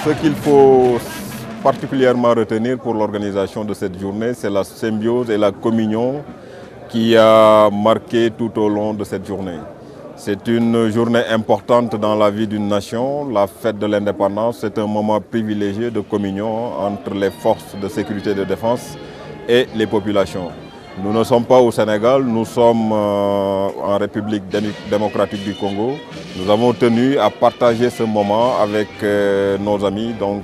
Ce qu'il faut particulièrement retenir pour l'organisation de cette journée, c'est la symbiose et la communion qui a marqué tout au long de cette journée. C'est une journée importante dans la vie d'une nation. La fête de l'indépendance, c'est un moment privilégié de communion entre les forces de sécurité et de défense et les populations. Nous ne sommes pas au Sénégal, nous sommes en République démocratique du Congo. Nous avons tenu à partager ce moment avec nos amis, donc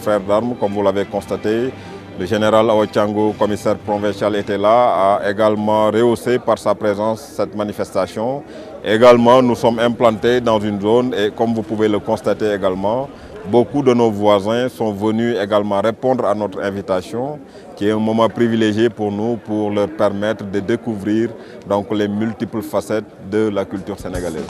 frères d'armes, comme vous l'avez constaté. Le général Aochango, commissaire provincial, était là, a également rehaussé par sa présence cette manifestation. Également, nous sommes implantés dans une zone et comme vous pouvez le constater également, beaucoup de nos voisins sont venus également répondre à notre invitation, qui est un moment privilégié pour nous pour leur permettre de découvrir donc, les multiples facettes de la culture sénégalaise.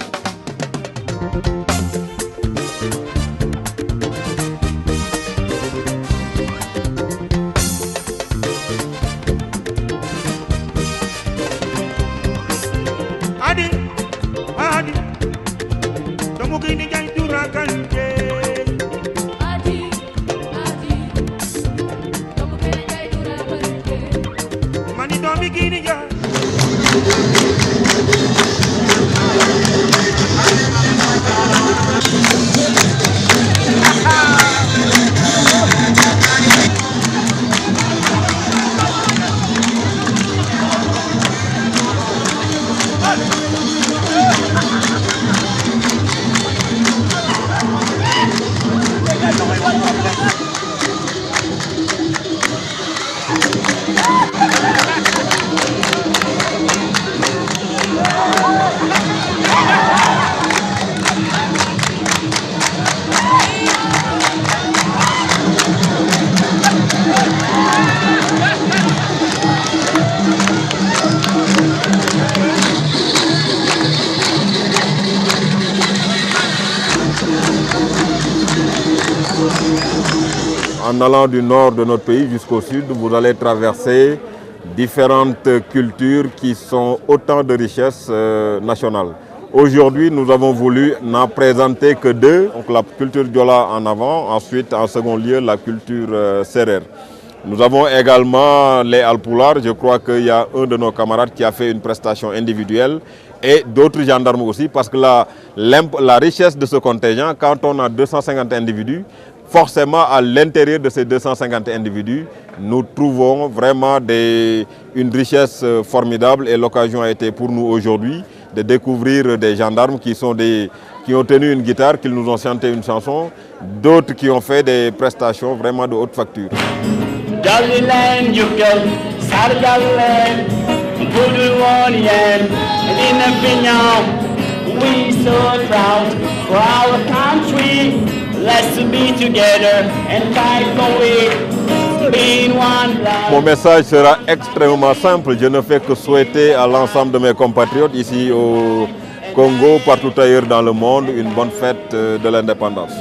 En allant du nord de notre pays jusqu'au sud, vous allez traverser différentes cultures qui sont autant de richesses nationales. Aujourd'hui, nous avons voulu n'en présenter que deux, donc la culture Diola en avant, ensuite en second lieu la culture Serer. Nous avons également les Alpulaar, je crois qu'il y a un de nos camarades qui a fait une prestation individuelle et d'autres gendarmes aussi, parce que la richesse de ce contingent, quand on a 250 individus, forcément, à l'intérieur de ces 250 individus, nous trouvons vraiment une richesse formidable et l'occasion a été pour nous aujourd'hui de découvrir des gendarmes qui ont tenu une guitare, qui nous ont chanté une chanson, d'autres qui ont fait des prestations vraiment de haute facture. Mon message sera extrêmement simple. Je ne fais que souhaiter à l'ensemble de mes compatriotes ici au Congo, partout ailleurs dans le monde, une bonne fête de l'indépendance.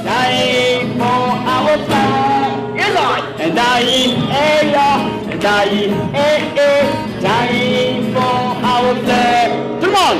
Tout le monde!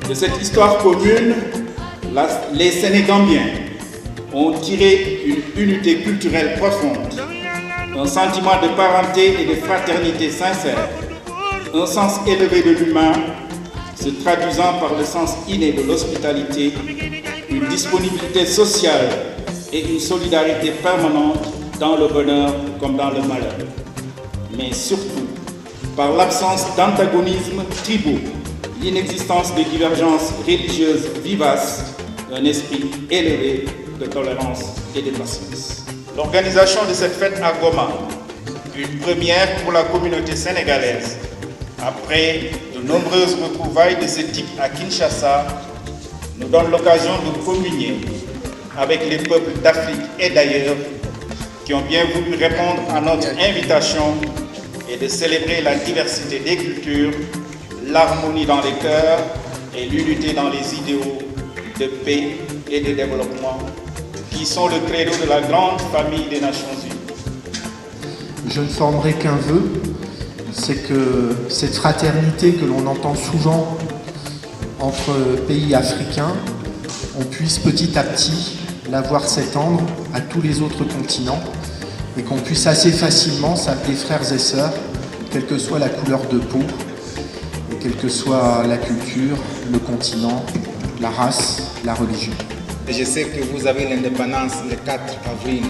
De cette histoire commune, les Sénégambiens ont tiré une unité culturelle profonde, un sentiment de parenté et de fraternité sincère, un sens élevé de l'humain, se traduisant par le sens inné de l'hospitalité, une disponibilité sociale et une solidarité permanente dans le bonheur comme dans le malheur. Mais surtout, par l'absence d'antagonismes tribaux, l'inexistence de divergences religieuses vivaces, un esprit élevé de tolérance et de patience. L'organisation de cette fête à Goma, une première pour la communauté sénégalaise, après de nombreuses retrouvailles de ce type à Kinshasa, nous donne l'occasion de communier avec les peuples d'Afrique et d'ailleurs qui ont bien voulu répondre à notre invitation et de célébrer la diversité des cultures, l'harmonie dans les cœurs et l'unité dans les idéaux de paix et de développement qui sont le credo de la grande famille des Nations Unies. Je ne formerai qu'un vœu, c'est que cette fraternité que l'on entend souvent entre pays africains, on puisse petit à petit la voir s'étendre à tous les autres continents et qu'on puisse assez facilement s'appeler frères et sœurs, quelle que soit la couleur de peau, et quelle que soit la culture, le continent, la race, la religion. Et je sais que vous avez l'indépendance le 4 avril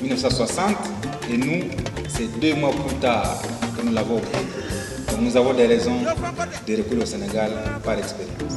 1960 et nous, c'est 2 mois plus tard que nous l'avons obtenu. Donc nous avons des raisons de reculer au Sénégal par expérience.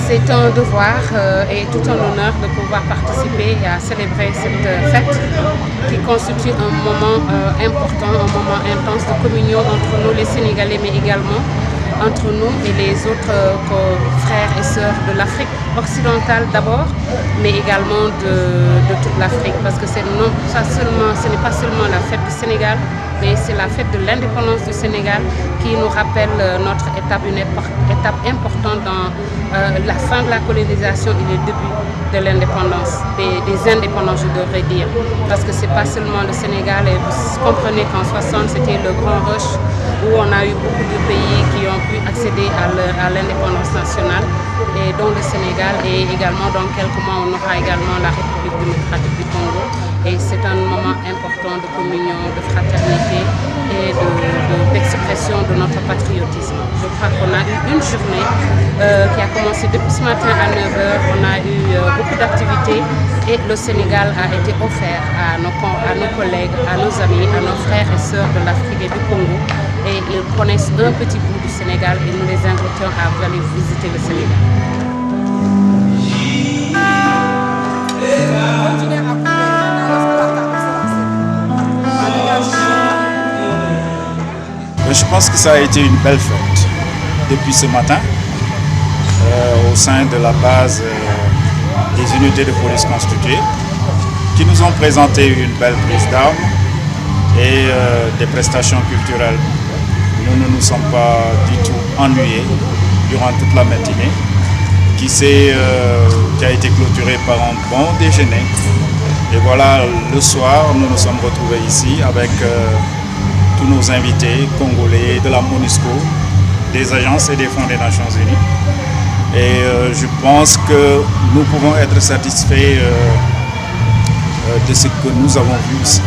C'est un devoir et tout un honneur de pouvoir participer et à célébrer cette fête qui constitue un moment important, un moment intense de communion entre nous les Sénégalais mais également entre nous et les autres frères et sœurs de l'Afrique occidentale d'abord, mais également de toute l'Afrique parce que ce n'est pas seulement la fête du Sénégal, mais c'est la fête de l'indépendance du Sénégal qui nous rappelle notre étape, une étape importante dans la fin de la colonisation et le début de l'indépendance, des indépendances je devrais dire, parce que c'est pas seulement le Sénégal, et vous comprenez qu'en 60 c'était le grand rush où on a eu beaucoup de pays qui ont pu accéder à l'indépendance nationale, et dont le Sénégal, et également dans quelques mois on aura également la République démocratique du Congo. et c'est un moment important de communion, de fraternité et d'expression de notre patriotisme. Je crois qu'on a eu une journée qui a commencé depuis ce matin à 9h. On a eu beaucoup d'activités et le Sénégal a été offert à nos collègues, à nos amis, à nos frères et sœurs de l'Afrique et du Congo. Et ils connaissent un petit bout du Sénégal et nous les invitons à aller visiter le Sénégal. Je pense que ça a été une belle fête depuis ce matin au sein de la base des unités de police constituées qui nous ont présenté une belle prise d'armes et des prestations culturelles. Nous ne nous sommes pas du tout ennuyés durant toute la matinée qui a été clôturée par un bon déjeuner. Et voilà, le soir, nous nous sommes retrouvés ici avec tous nos invités congolais de la MONUSCO, des agences et des fonds des Nations Unies. Et je pense que nous pouvons être satisfaits de ce que nous avons vu ici.